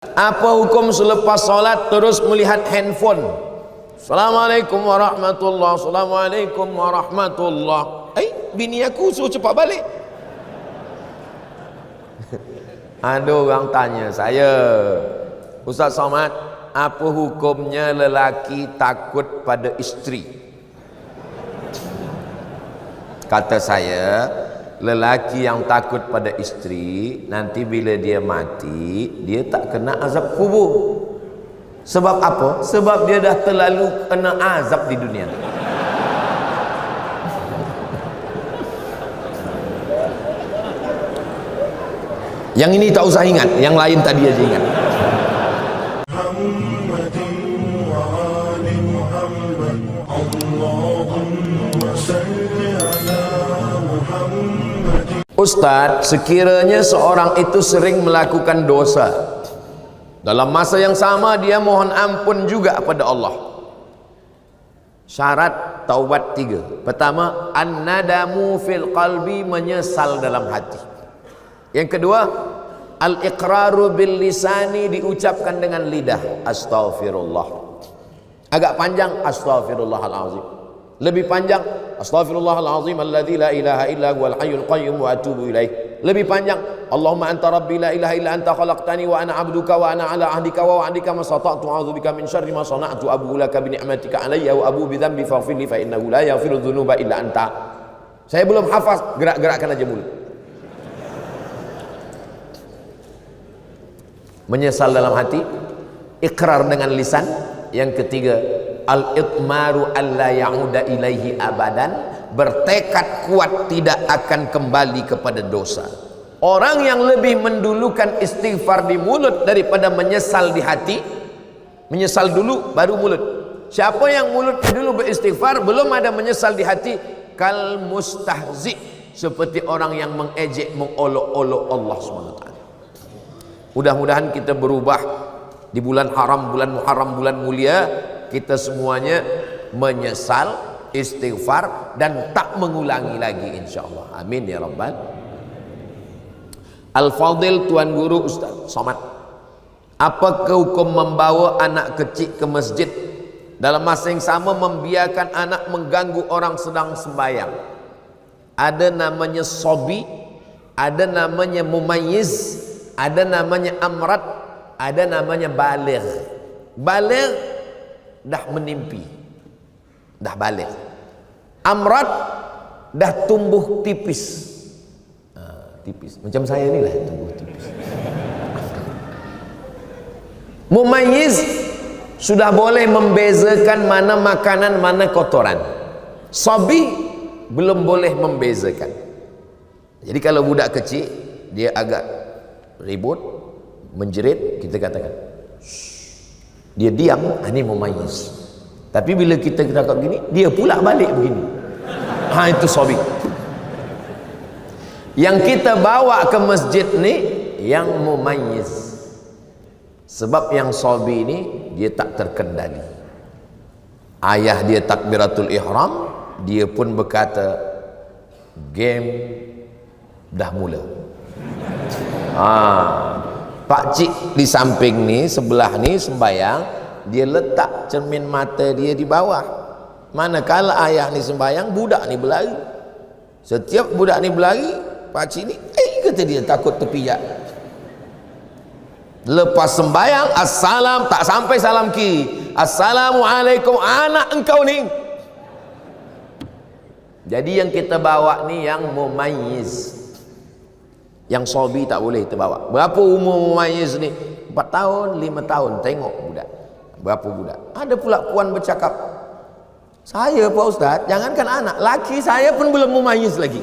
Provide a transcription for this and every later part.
Apa hukum selepas solat terus melihat handphone? Assalamualaikum warahmatullahi wabarakatuh. Assalamualaikum warahmatullahi wabarakatuh. Bini aku suruh cepat balik. Ada orang tanya saya, Ustaz Somad, apa hukumnya lelaki takut pada isteri? Kata saya, lelaki yang takut pada isteri, nanti bila dia mati, dia tak kena azab kubur. Sebab apa? Sebab dia dah terlalu kena azab di dunia. Yang ini tak usah ingat, yang lain tadi aja ingat. Ustaz, sekiranya seorang itu sering melakukan dosa, dalam masa yang sama dia mohon ampun juga kepada Allah. Syarat taubat 3. Pertama, an-nadamu fil qalbi, menyesal dalam hati. Yang kedua, al-iqraru bil lisani, diucapkan dengan lidah, astaghfirullah. Agak panjang, astaghfirullahalazim. Lebih panjang, astaghfirullahalazim alladzi la ilaha illa huwal hayyul qayyum wa atubu ilaih. Lebih panjang, Allahumma anta rabbi la ilaha illa anta khalaqtani wa ana 'abduka wa ana 'ala 'ahdika wa wa'dika mastata'tu a'udzubika min syarri ma sana'tu abu laka bi ni'matika 'alayya wa abu bi dhanbi faghfir li fa innahu la yaghfiru dzunuba illa anta. Saya belum hafaz, gerak-gerakkan aja mulut. Menyesal dalam hati, ikrar dengan lisan. Yang ketiga, al-itmaru alla ya'uda ilaihi abadan, bertekad kuat tidak akan kembali kepada dosa. Orang yang lebih mendulukan istighfar di mulut daripada menyesal di hati, menyesal dulu baru mulut. Siapa yang mulutnya dulu beristighfar, belum ada menyesal di hati, kal mustahzi, seperti orang yang mengejek, mengolok-olok Allah SWT. Mudah-mudahan kita berubah di bulan haram, bulan Muharram, bulan mulia. Kita semuanya menyesal, istighfar, dan tak mengulangi lagi insyaAllah. Amin ya Rabbal. Al-Fadil, Tuan Guru Ustaz Somad, apakah hukum membawa anak kecil ke masjid dalam masa yang sama membiarkan anak mengganggu orang sedang sembahyang? Ada namanya sobi, ada namanya mumayyiz, ada namanya amrat, ada namanya baligh. Baligh dah menimpi, dah balik. Amrat dah tumbuh tipis, tipis macam saya ni lah, tumbuh tipis. Mumayyiz sudah boleh membezakan mana makanan, mana kotoran. Sabi belum boleh membezakan. Jadi kalau budak kecil dia agak ribut, menjerit, kita katakan dia diam, ini mumayyiz. Tapi bila kita cakap gini, dia pula balik begini, itu sabi. Yang kita bawa ke masjid ni yang mumayyiz. Sebab yang sabi ni dia tak terkendali. Ayah dia takbiratul ihram, dia pun berkata game dah mula. Pak cik di samping ni, sebelah ni sembayang, dia letak cermin mata dia di bawah. Manakala ayah ni sembayang, budak ni berlari. Setiap budak ni berlari, pak cik ni kata dia takut terpijak. Lepas sembayang, assalam, tak sampai salam kiri, assalamualaikum, anak engkau ni. Jadi yang kita bawa ni yang mumayyiz. Yang sobi tak boleh kita bawa. Berapa umur mumayyiz ni? 4 tahun, 5 tahun. Tengok budak, berapa budak. Ada pula puan bercakap, saya Pak Ustaz, jangankan anak, laki saya pun belum mumayyiz lagi.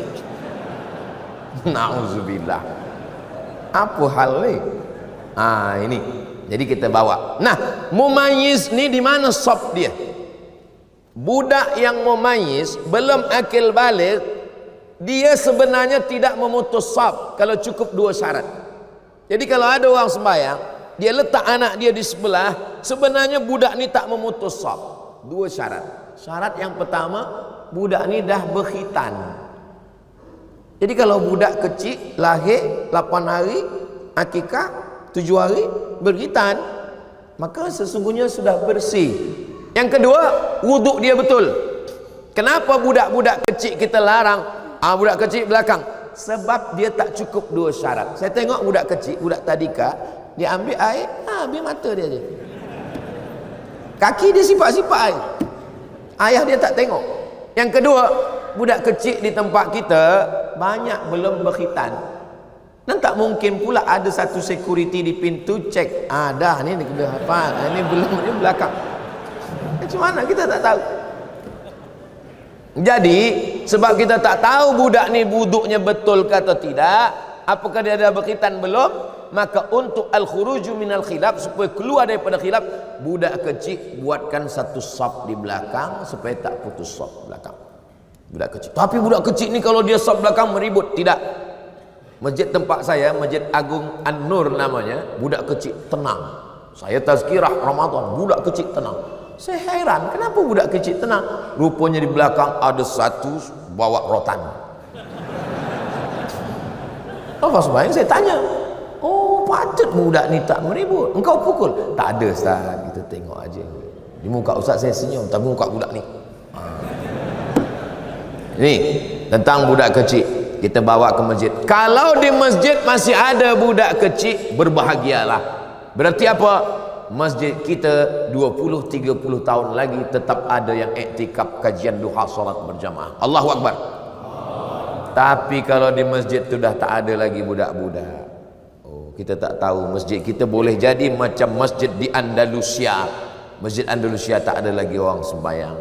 Na'udzubillah. Apa hal ni? Ini. Jadi kita bawa. Nah, mumayyiz ni di mana sob dia? Budak yang mumayyiz belum akil baligh, dia sebenarnya tidak memutus saf kalau cukup 2 syarat. Jadi kalau ada orang sembahyang, dia letak anak dia di sebelah, sebenarnya budak ni tak memutus saf. 2 syarat. Syarat yang pertama, budak ni dah berkhitan. Jadi kalau budak kecil lahir 8 hari, akikah, 7 hari berkhitan, maka sesungguhnya sudah bersih. Yang kedua, wuduk dia betul. Kenapa budak-budak kecil kita larang? Budak kecil belakang, sebab dia tak cukup 2 syarat. Saya tengok budak kecil, budak tadika, dia ambil air, ambil mata dia je, kaki dia sipak-sipak air, ayah dia tak tengok. Yang kedua, budak kecil di tempat kita banyak belum berkhitan, dan tak mungkin pula ada satu security di pintu cek, dah ni kena hafal, ini belum, ni belakang. Macam mana kita tak tahu? Jadi sebab kita tak tahu budak ni wuduknya betul ke atau tidak, apakah dia ada berkhitan belum, maka untuk al-khuruju minal khilaf, supaya keluar daripada khilaf, budak kecil buatkan satu saf di belakang supaya tak putus saf belakang. Budak kecil. Tapi budak kecil ni kalau dia saf belakang meribut, tidak. Masjid tempat saya, Masjid Agung An-Nur namanya, budak kecil tenang. Saya tazkirah Ramadan, budak kecil tenang. Saya heran, kenapa budak kecil tenang? Rupanya di belakang ada satu bawa rotan. Apa sembahyang? Saya tanya, oh patut budak ni tak meribut, engkau pukul? Tak ada Ustaz, kita tengok aja. Di muka Ustaz saya senyum, tapi muka budak ni. Ni tentang budak kecil, kita bawa ke masjid. Kalau di masjid masih ada budak kecil, berbahagialah. Berarti apa? Masjid kita 20-30 tahun lagi tetap ada yang iktikaf kajian duha salat berjamaah. Allahu Akbar. Tapi kalau di masjid tu dah tak ada lagi budak-budak, kita tak tahu. Masjid kita boleh jadi macam masjid di Andalusia. Masjid Andalusia tak ada lagi orang sembahyang.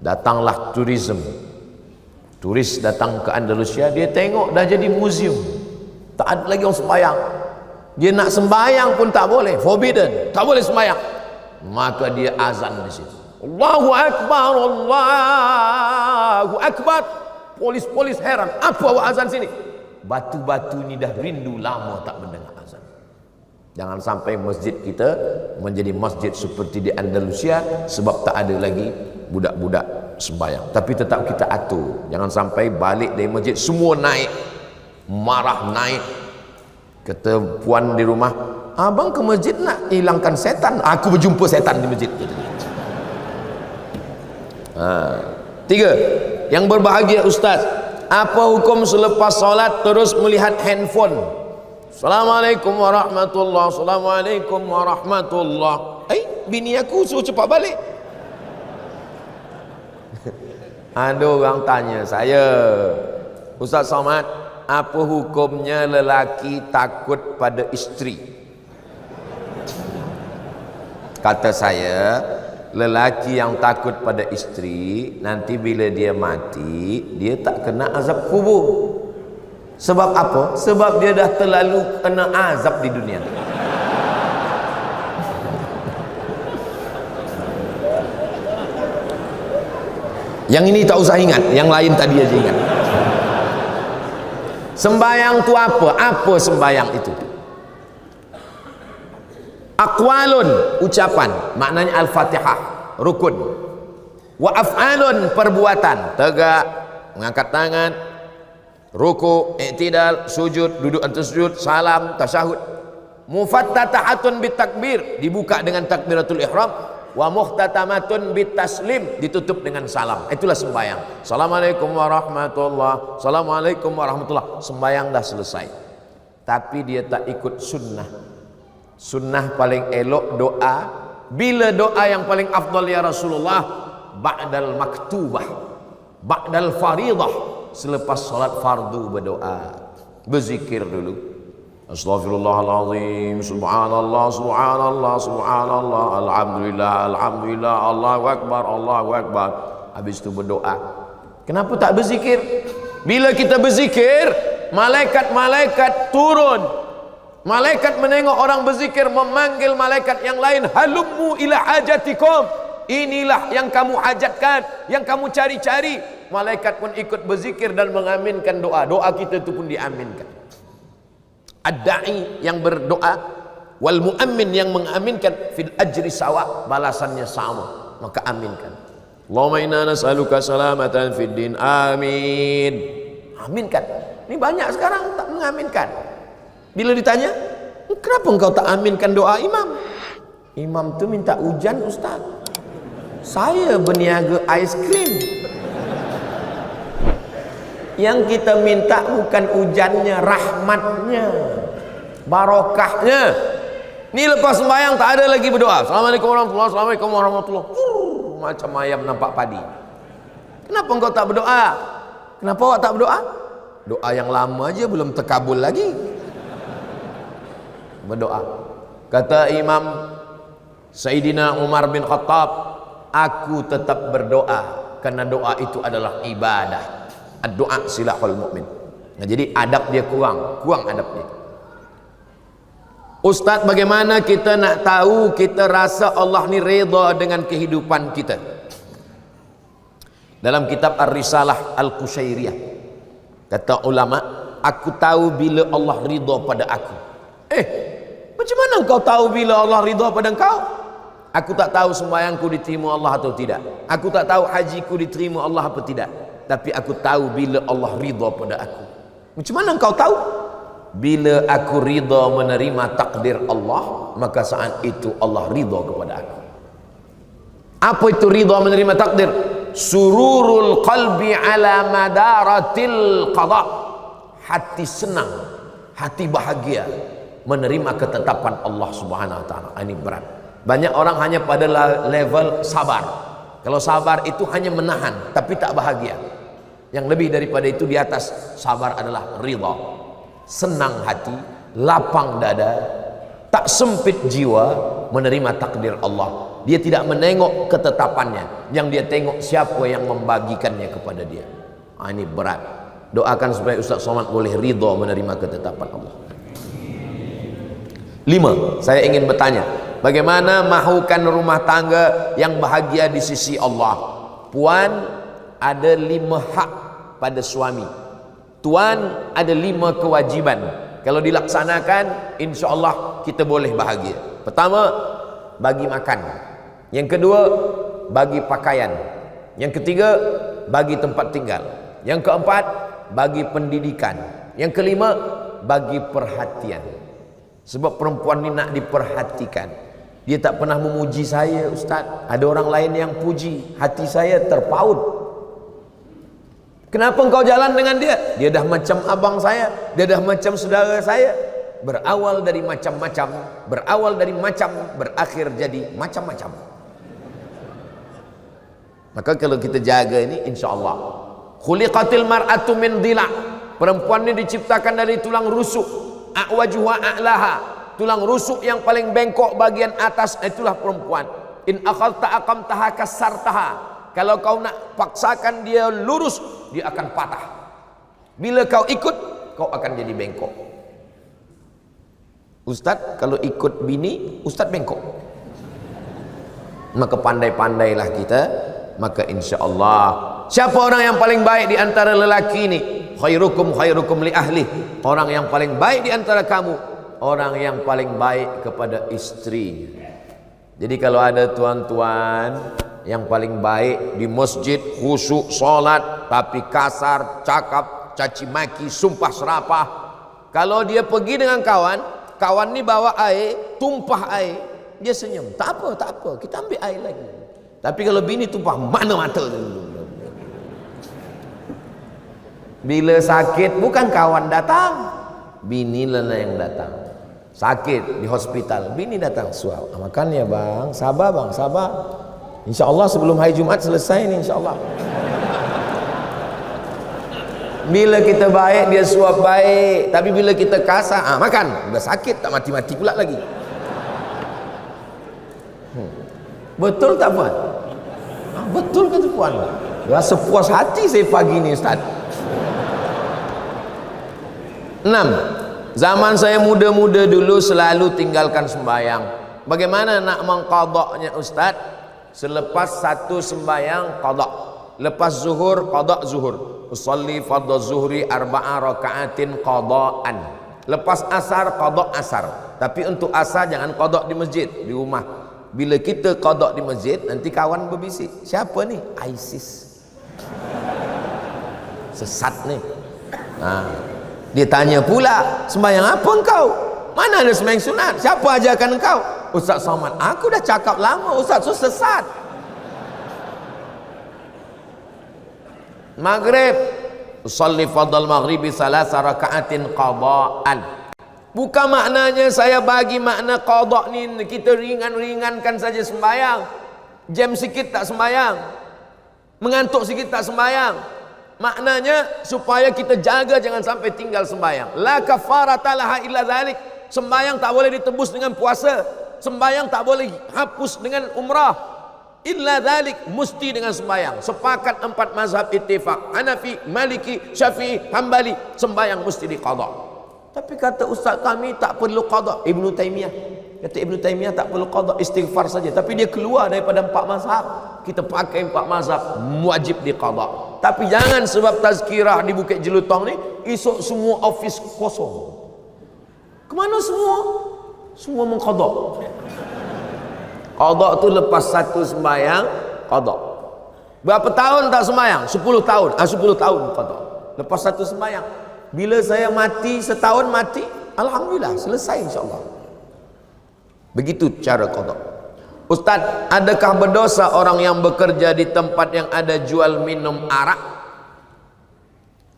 Datanglah turis datang ke Andalusia, dia tengok dah jadi museum, tak ada lagi orang sembahyang. Dia nak sembahyang pun tak boleh, forbidden, tak boleh sembahyang. Maka dia azan di situ, Allahu Akbar, Allahu Akbar. Polis-polis heran, apa awak azan sini? Batu-batu ni dah rindu lama tak mendengar azan. Jangan sampai masjid kita menjadi masjid seperti di Andalusia, sebab tak ada lagi budak-budak sembahyang. Tapi tetap kita atur, jangan sampai balik dari masjid semua naik, marah naik. Kata puan di rumah, abang ke masjid nak hilangkan setan, aku berjumpa setan di masjid. 3. Yang berbahagia Ustaz, apa hukum selepas solat terus melihat handphone? Assalamualaikum warahmatullahi, Assalamualaikum warahmatullahi. Bini aku suruh cepat balik. Ada orang tanya saya, Ustaz Somad, apa hukumnya lelaki takut pada isteri? Kata saya, lelaki yang takut pada isteri, nanti bila dia mati, dia tak kena azab kubur. Sebab apa? Sebab dia dah terlalu kena azab di dunia. Yang ini tak usah ingat, yang lain tadi aja ingat. Sembayang tu apa? Apa sembayang itu? Aqwalun, ucapan, maknanya Al-Fatihah, rukun. Wa af'alun, perbuatan, tegak, mengangkat tangan, ruku, i'tidal, sujud, duduk antara sujud, salam, tasyahud. Mufattatahatun bitakbir, dibuka dengan takbiratul ihram. Wa muhtatamatun bitaslim, ditutup dengan salam. Itulah sembahyang. Assalamualaikum warahmatullahi, Assalamualaikum warahmatullahi. Sembahyang dah selesai. Tapi dia tak ikut sunnah. Sunnah paling elok doa. Bila doa yang paling afdal ya Rasulullah? Ba'dal maktubah, ba'dal faridah, selepas salat fardu berdoa, berzikir dulu. Astaghfirullahaladzim, subhanallah, subhanallah, subhanallah, alhamdulillah, alhamdulillah, Allahu Akbar, Allahu Akbar. Habis itu berdoa. Kenapa tak berzikir? Bila kita berzikir, malaikat-malaikat turun. Malaikat menengok orang berzikir, memanggil malaikat yang lain, halummu ila hajatikum. Inilah yang kamu hajatkan, yang kamu cari-cari. Malaikat pun ikut berzikir dan mengaminkan doa. Doa kita itu pun diaminkan. Ad-da'i yang berdoa, wal mu'ammin yang mengaminkan, fil ajri sawa, balasannya sama, maka aminkan. Allahumma inna nas'aluka salamatan fid din, amin. Aminkan. Ini banyak sekarang tak mengaminkan. Bila ditanya, Kenapa engkau tak aminkan doa imam? Imam tu minta hujan, Ustaz. Saya berniaga ais krim. Yang kita minta bukan hujannya, rahmatnya, barokahnya. Ni lepas sembahyang tak ada lagi berdoa. Assalamualaikum warahmatullahi wabarakatuh. Assalamualaikum warahmatullahi wabarakatuh. Macam ayam nampak padi. Kenapa engkau tak berdoa? Kenapa awak tak berdoa? Doa yang lama aja belum terkabul lagi. Berdoa. Kata Imam Sayyidina Umar bin Khattab, aku tetap berdoa karena doa itu adalah ibadah. Doa silahul mukmin. Nah, jadi adab dia kurang adab dia. Ustaz, bagaimana kita nak tahu kita rasa Allah ni redha dengan kehidupan kita? Dalam kitab Ar-Risalah Al-Qushairiyah kata ulama, aku tahu bila Allah ridha pada aku. Macam mana engkau tahu bila Allah ridha pada engkau? Aku tak tahu sembahyangku diterima Allah atau tidak. Aku tak tahu hajiku diterima Allah atau tidak. Tapi aku tahu bila Allah ridha pada aku. Macam mana engkau tahu? Bila aku ridha menerima takdir Allah, maka saat itu Allah ridha kepada aku. Apa itu ridha menerima takdir? Sururul qalbi ala madaratil qada. Hati senang, hati bahagia menerima ketetapan Allah Subhanahu wa taala. Ini berat. Banyak orang hanya pada level sabar. Kalau sabar itu hanya menahan tapi tak bahagia. Yang lebih daripada itu di atas sabar adalah ridha. Senang hati, lapang dada, tak sempit jiwa menerima takdir Allah. Dia tidak menengok ketetapannya, yang dia tengok siapa yang membagikannya kepada dia. Ini berat. Doakan supaya Ustaz Somad boleh ridha menerima ketetapan Allah. 5. Saya ingin bertanya, bagaimana mahukan rumah tangga yang bahagia di sisi Allah? Puan, ada 5 hak pada suami. Tuan, ada 5 kewajiban. Kalau dilaksanakan, insya Allah kita boleh bahagia. Pertama, bagi makan. Yang kedua, bagi pakaian. Yang ketiga, bagi tempat tinggal. Yang keempat, bagi pendidikan. Yang kelima, bagi perhatian. Sebab perempuan ni nak diperhatikan. Dia tak pernah memuji saya, Ustaz. Ada orang lain yang puji, hati saya terpaut. Kenapa engkau jalan dengan dia? Dia dah macam abang saya, dia dah macam saudara saya. Berawal dari macam-macam, berawal dari macam, berakhir jadi macam-macam. Maka kalau kita jaga ini, insya Allah. Khuliqatil mar'atu min dhila'. Perempuan ini diciptakan dari tulang rusuk. A'wajuha a'laha. Tulang rusuk yang paling bengkok bagian atas, itulah perempuan. In akhadta aqamtaha kasartaha. Kalau kau nak paksakan dia lurus, dia akan patah. Bila kau ikut, kau akan jadi bengkok. Ustaz, kalau ikut bini, Ustaz bengkok. Maka pandai-pandailah kita. Maka insya Allah, siapa orang yang paling baik di antara lelaki ini? Khairukum khairukum li ahli. Orang yang paling baik di antara kamu, orang yang paling baik kepada istri. Jadi kalau ada tuan-tuan yang paling baik di masjid, khusyuk solat, tapi kasar, cakap, caci maki, sumpah serapah. Kalau dia pergi dengan kawan, kawan ni bawa air, tumpah air, dia senyum. Tak apa, tak apa, kita ambil air lagi. Tapi kalau bini tumpah, mana mata tu? Bila sakit, bukan kawan datang, bini lah yang datang. Sakit di hospital, bini datang, suap. Makan ya bang, sabar bang, sabar. InsyaAllah sebelum hari Jumaat selesai ni, insyaAllah. Bila kita baik, dia suap baik. Tapi bila kita kasar, makan. Udah sakit, tak mati-mati pula lagi. Betul tak puan? Betul kata puan. Rasa puas hati saya pagi ni, Ustaz. 6. Zaman saya muda-muda dulu selalu tinggalkan sembahyang. Bagaimana nak mengqadaknya, Ustaz? Selepas satu sembahyang qadak, lepas zuhur qadak zuhur. Usalli fardhu zuhri 4 rakaatin qadaan. Lepas asar qadak asar. Tapi untuk asar jangan qadak di masjid, di rumah. Bila kita qadak di masjid, nanti kawan berbisik, siapa ni? ISIS. Sesat ni. Dia tanya pula, sembahyang apa engkau? Mana ada sembahyang sunat? Siapa ajarkan engkau? Ustaz Somad. Aku dah cakap lama, Ustaz tu sesat. Maghrib, usalli fadal maghribi salasa raka'atin qada'an. Bukan maknanya saya bagi makna qada' ni kita ringan-ringankan saja sembahyang. Jam sikit tak sembahyang, mengantuk sikit tak sembahyang. Maknanya supaya kita jaga jangan sampai tinggal sembahyang. La kafarata laha illa dzalik. Sembahyang tak boleh ditebus dengan puasa, sembahyang tak boleh hapus dengan umrah. Illa dzalik, mesti dengan sembahyang. Sepakat 4 mazhab ittifaq, Hanafi, Maliki, Syafi'i, Hambali, sembahyang mesti diqada. Tapi kata ustaz kami tak perlu qada. Ibnu Taimiyah kata, Ibnu Taimiyah tak perlu qada, istighfar saja. Tapi dia keluar daripada 4 mazhab. Kita pakai 4 mazhab, wajib diqada. Tapi jangan sebab tazkirah di Bukit Jelutong ni esok semua office kosong. Kemana semua? Semua mengqada. Qada tu lepas satu sembahyang qada. Berapa tahun tak sembahyang? 10 tahun. 10 tahun qada. Lepas satu sembahyang. Bila saya mati setahun mati, alhamdulillah selesai insya-Allah. Begitu cara qada. Ustaz, adakah berdosa orang yang bekerja di tempat yang ada jual minum arak?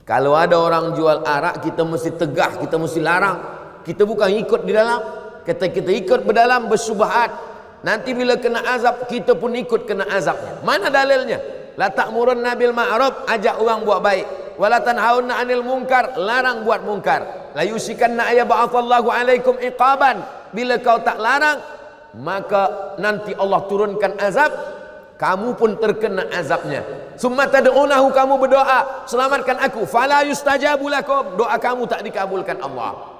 Kalau ada orang jual arak, kita mesti tegah, kita mesti larang. Kita bukan ikut di dalam. Kata kita ikut berdalam bersyubhat. Nanti bila kena azab, kita pun ikut kena azabnya. Mana dalilnya? La ta'murunna bil ma'ruf, ajak orang buat baik. Wala tanhauna 'anil munkar, larang buat munkar. La yusikanna ayyab'atsallahu 'alaikum iqaban. Bila kau tak larang, maka nanti Allah turunkan azab, kamu pun terkena azabnya. Summa tad'unahu, kamu berdoa, selamatkan aku, fala yustajabu lakum, doa kamu tak dikabulkan Allah.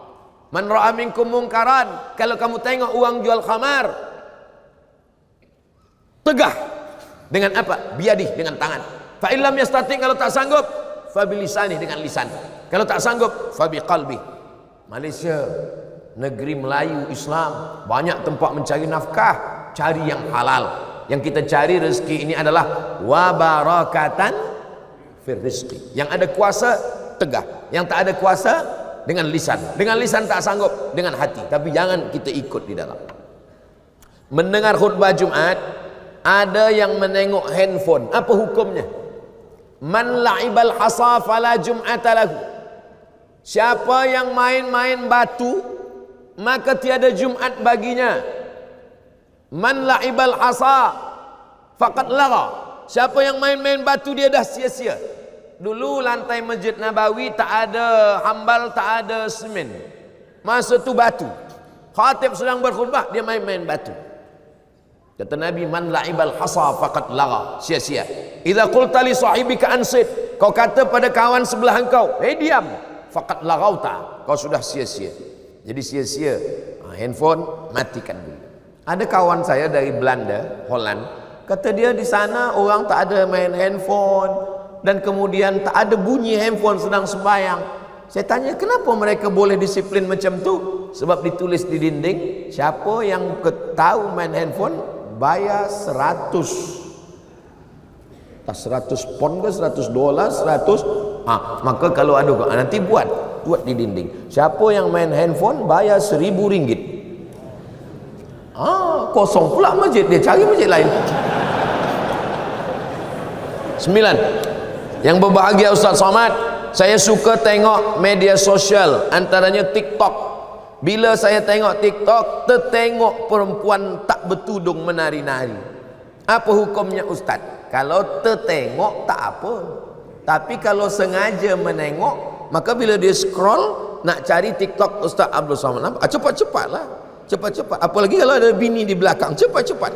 Man ra'a minkum munkaran, kalau kamu tengok orang jual khamar, tegah dengan apa? Biadih, dengan tangan. Fa illam yastati, kalau tak sanggup, fa bilisani, dengan lisan. Kalau tak sanggup, fa biqalbi. Malaysia negeri Melayu Islam, banyak tempat mencari nafkah, cari yang halal. Yang kita cari rezeki ini adalah wa barakatan fir rizqi. Yang ada kuasa tegah, yang tak ada kuasa dengan lisan. Dengan lisan tak sanggup, dengan hati. Tapi jangan kita ikut di dalam. Mendengar khutbah Jumat, ada yang menengok handphone. Apa hukumnya? Man la'ibal hasa fala jum'ata lahu. Siapa yang main-main batu, maka tiada Jumat baginya. Man la'ibal hasa faqad lagha. Siapa yang main-main batu, dia dah sia-sia. Dulu lantai Masjid Nabawi tak ada hambal, tak ada semen. Masa tu batu. Khatib sedang berkhutbah, dia main-main batu. Kata Nabi, man la'ibal hasa faqad lagha, sia-sia. Idza qulta li sahibika ansit, kau kata pada kawan sebelah engkau, diam, faqad laghauta, kau sudah sia-sia. Jadi sia-sia. Handphone matikan dulu. Ada kawan saya dari Belanda, Holland, kata dia di sana orang tak ada main handphone, dan kemudian tak ada bunyi handphone sedang sembahyang. Saya tanya, kenapa mereka boleh disiplin macam tu? Sebab ditulis di dinding, siapa yang tahu main handphone bayar 100 pon ke 100 dolar 100. Maka kalau ada nanti buat di dinding, siapa yang main handphone bayar 1.000 ringgit. Kosong pula masjid, dia cari masjid lain. 9. Yang berbahagia Ustaz Somad, saya suka tengok media sosial, antaranya TikTok. Bila saya tengok TikTok, tertengok perempuan tak bertudung menari-nari. Apa hukumnya Ustaz? Kalau tertengok tak apa. Tapi kalau sengaja menengok, maka bila dia scroll nak cari TikTok Ustaz Abdul Somad, cepat-cepatlah. Cepat-cepat. Apalagi kalau ada bini di belakang, cepat-cepat.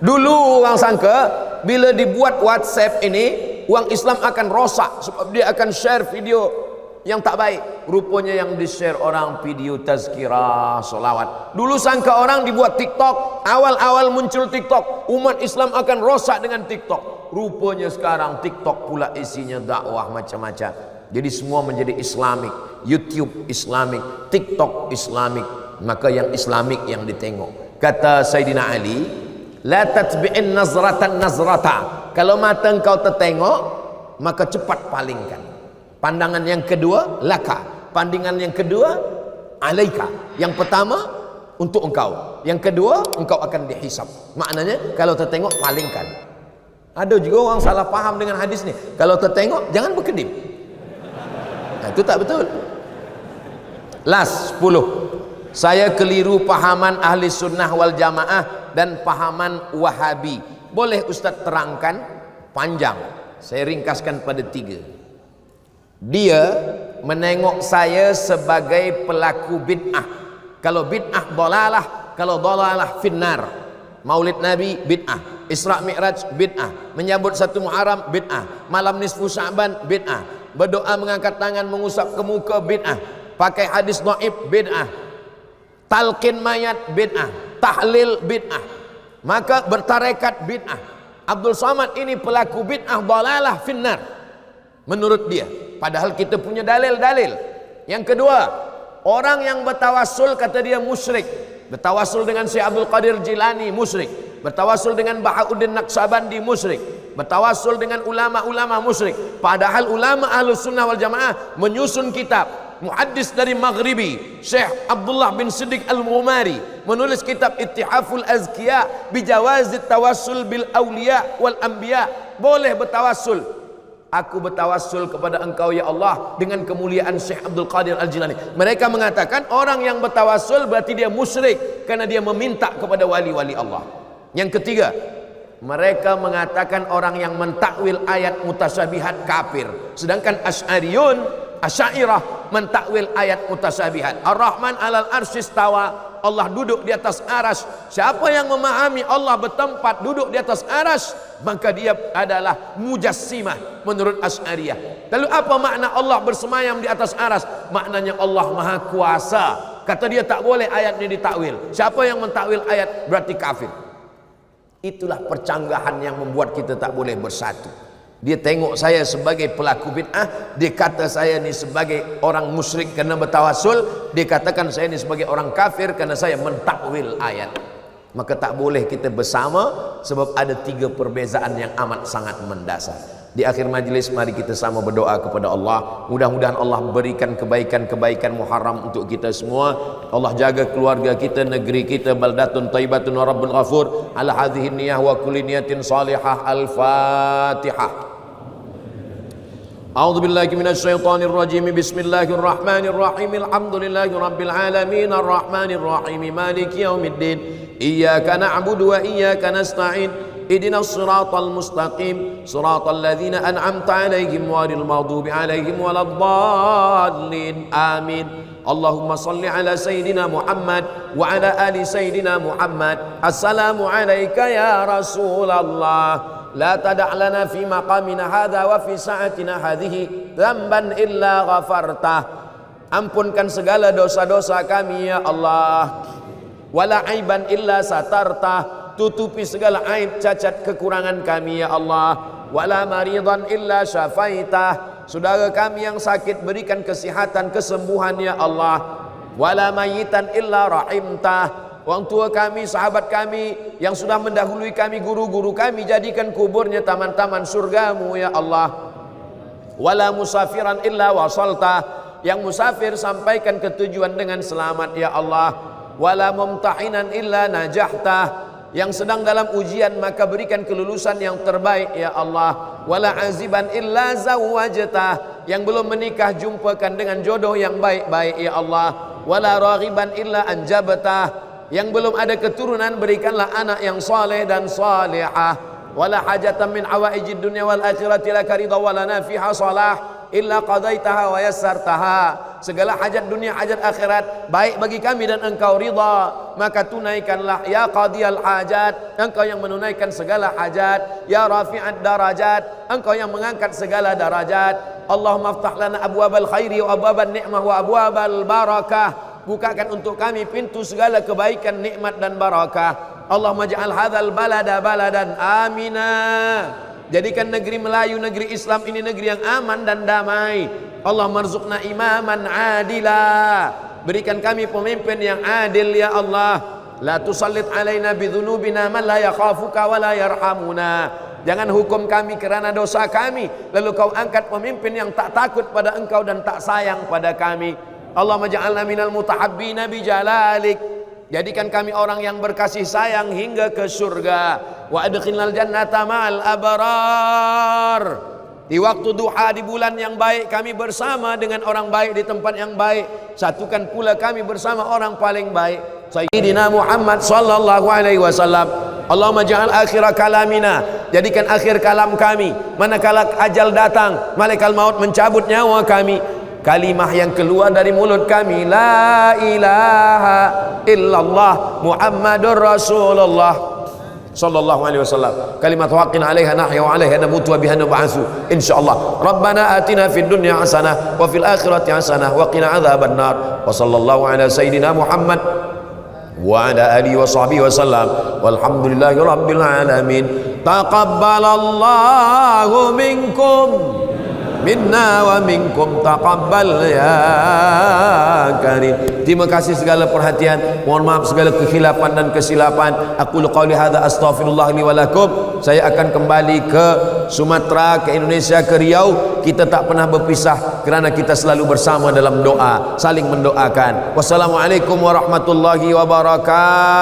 Dulu orang sangka bila dibuat WhatsApp ini, orang Islam akan rosak sebab dia akan share video yang tak baik. Rupanya yang di-share orang video tazkirah, solawat. Dulu sangka orang dibuat TikTok, awal-awal muncul TikTok, umat Islam akan rosak dengan TikTok. Rupanya sekarang TikTok pula isinya dakwah macam-macam. Jadi semua menjadi Islamik. YouTube Islamik, TikTok Islamik. Maka yang Islamik yang ditengok. Kata Sayyidina Ali, la tatbi'in nazratan nazrata. Kalau mata engkau tertengok, maka cepat palingkan. Pandangan yang kedua, laka. Pandangan yang kedua, alaika. Yang pertama, untuk engkau. Yang kedua, engkau akan dihisab. Maknanya, kalau tertengok, palingkan. Ada juga orang salah paham dengan hadis ni. Kalau tertengok, jangan berkedip. Nah, itu tak betul. Last 10. Saya keliru pahaman ahli sunnah wal jamaah dan pahaman wahabi. Boleh Ustaz terangkan? Panjang. Saya ringkaskan pada 3. Dia menengok saya sebagai pelaku bid'ah. Kalau bid'ah dalalah, kalau dalalah finnar. Maulid Nabi bid'ah, Isra Mi'raj bid'ah, menyambut 1 Muharram bid'ah, malam nisfu Sya'ban bid'ah, berdoa mengangkat tangan mengusap ke muka bid'ah, pakai hadis dhaif bid'ah, talqin mayat bid'ah, tahlil bid'ah, maka bertarekat bid'ah. Abdul Somad ini pelaku bid'ah dalalah finnar menurut dia, padahal kita punya dalil-dalil. Yang kedua, orang yang bertawassul kata dia musyrik. Bertawassul dengan Syekh Abdul Qadir Jilani musyrik. Bertawassul dengan Bahauddin Naqsabandi musyrik. Bertawassul dengan ulama-ulama musyrik. Padahal ulama Ahlus Sunnah wal Jamaah menyusun kitab. Muhaddis dari Maghribi Syekh Abdullah bin Siddiq Al-Ghumari menulis kitab Ittihaful Azkiya bijawazit tawassul bil awliya wal anbiya. Boleh bertawassul. Aku bertawassul kepada engkau ya Allah dengan kemuliaan Syekh Abdul Qadir Al-Jilani. Mereka mengatakan orang yang bertawassul berarti dia musyrik karena dia meminta kepada wali-wali Allah. Yang ketiga, mereka mengatakan orang yang mentakwil ayat mutasyabihat kafir. Sedangkan Asy'ariyah mentakwil ayat mutasyabihat. Ar-Rahman 'alal arsy istawa. Allah duduk di atas aras. Siapa yang memahami Allah bertempat duduk di atas aras, maka dia adalah mujassimah menurut Asy'ariyah. Lalu apa makna Allah bersemayam di atas aras? Maknanya Allah Maha Kuasa. Kata dia tak boleh ayat ini ditakwil. Siapa yang mentakwil ayat berarti kafir. Itulah percanggahan yang membuat kita tak boleh bersatu. Dia tengok saya sebagai pelaku bid'ah, dia kata saya ni sebagai orang musyrik kerana bertawassul, dia katakan saya ni sebagai orang kafir kerana saya mentakwil ayat. Maka tak boleh kita bersama sebab ada 3 perbezaan yang amat sangat mendasar. Di akhir majlis mari kita sama berdoa kepada Allah. Mudah-mudahan Allah berikan kebaikan-kebaikan Muharram untuk kita semua. Allah jaga keluarga kita, negeri kita, baldatun thayyibatun wa rabbun ghafur. Ala hadhihi niyyah wa kulli niyatin salihah. Al-Fatihah. A'udzu billahi minasy syaithanir rajim. Bismillahirrahmanirrahim. Alhamdulillahi rabbil alamin arrahmanir rahim maliki yaumiddin. Iyyaka na'budu wa iyyaka nasta'in. Ihdinas siratal mustaqim siratal ladzina an'amta 'alaihim ghairil maghdubi 'alaihim waladdallin. Amin. Allahumma salli ala Sayyidina Muhammad wa ala ali Sayyidina Muhammad. Assalamu alayka ya Rasulullah. La tada' lana fi maqamina hadha wa fi sa'atina hadhihi dhanban illa ghafartah. Ampunkan segala dosa-dosa kami ya Allah. Wala aiban illa satartah. Tutupi segala aib cacat kekurangan kami ya Allah. Wala maridan illa syafaitah. Saudara kami yang sakit berikan kesihatan kesembuhan ya Allah. Wala mayitan illa rahimtah. Orang tua kami, sahabat kami yang sudah mendahului kami, guru-guru kami, jadikan kuburnya taman-taman surgamu ya Allah. Wala musafiran illa wasaltah. Yang musafir sampaikan ke tujuan dengan selamat ya Allah. Wala mumtahinan illa najahtah. Yang sedang dalam ujian maka berikan kelulusan yang terbaik ya Allah. Wala aziban illa zawwajtah. Yang belum menikah jumpakan dengan jodoh yang baik-baik ya Allah. Wala raghiban illa anjabtah. Yang belum ada keturunan berikanlah anak yang saleh dan salihah. Wala hajatan min hawaijid dunya wal akhirati laka ridha wa lana fiha salah illa qadaitaha wa yassartaha. Segala hajat dunia hajat akhirat baik bagi kami dan engkau ridha, maka tunaikanlah ya qadiyal hajat. Engkau yang menunaikan segala hajat. Ya rafi'ad darajat, engkau yang mengangkat segala darajat. Allahumma aftah lana abwabal khairi wa abwaban ni'mah wa abwabal barakah. Bukakan untuk kami pintu segala kebaikan, nikmat dan barakah. Allahumma ja'al hadzal balada baladan amina. Jadikan negeri Melayu, negeri Islam ini negeri yang aman dan damai. Allah marzuqna imaman adila. Berikan kami pemimpin yang adil ya Allah. La tusallit alaina bidhunubina man la yakhafuka wa la yarhamuna. Jangan hukum kami kerana dosa kami, lalu kau angkat pemimpin yang tak takut pada engkau dan tak sayang pada kami. Allahumma ja'alna minal mutahabbina bijalalik. Jadikan kami orang yang berkasih sayang hingga ke surga. Wa adkhilnal jannata ma'al abrar. Di waktu duha di bulan yang baik kami bersama dengan orang baik di tempat yang baik. Satukan pula kami bersama orang paling baik. Sayyidina Muhammad sallallahu alaihi wasallam. Allahumma ja'al akhir kalamina, jadikan akhir kalam kami manakala ajal datang, malaikat maut mencabut nyawa kami, kalimah yang keluar dari mulut kami, la ilaha illallah Muhammadur Rasulullah sallallahu alaihi wasallam. Kalimat haqqin 'alaiha nahya wa 'alaiha namutu wa biha nub'atsu insyaallah. Rabbana atina fid dunya hasanah wa fil akhirati hasanah wa qina adzabannar. Wa sallallahu ala sayyidina Muhammad wa ala alihi wa sahbihi wa sallam walhamdulillahi rabbil alamin. Taqabbalallahu minkum minna wa minkum taqabbal ya karim. Terima kasih segala perhatian, mohon maaf segala kekhilafan dan kesilapan. Aku qauli hadza astaghfirullah li wa lakum. Saya akan kembali ke Sumatera, ke Indonesia, ke Riau. Kita tak pernah berpisah kerana kita selalu bersama dalam doa, saling mendoakan. Wassalamualaikum warahmatullahi wabarakatuh.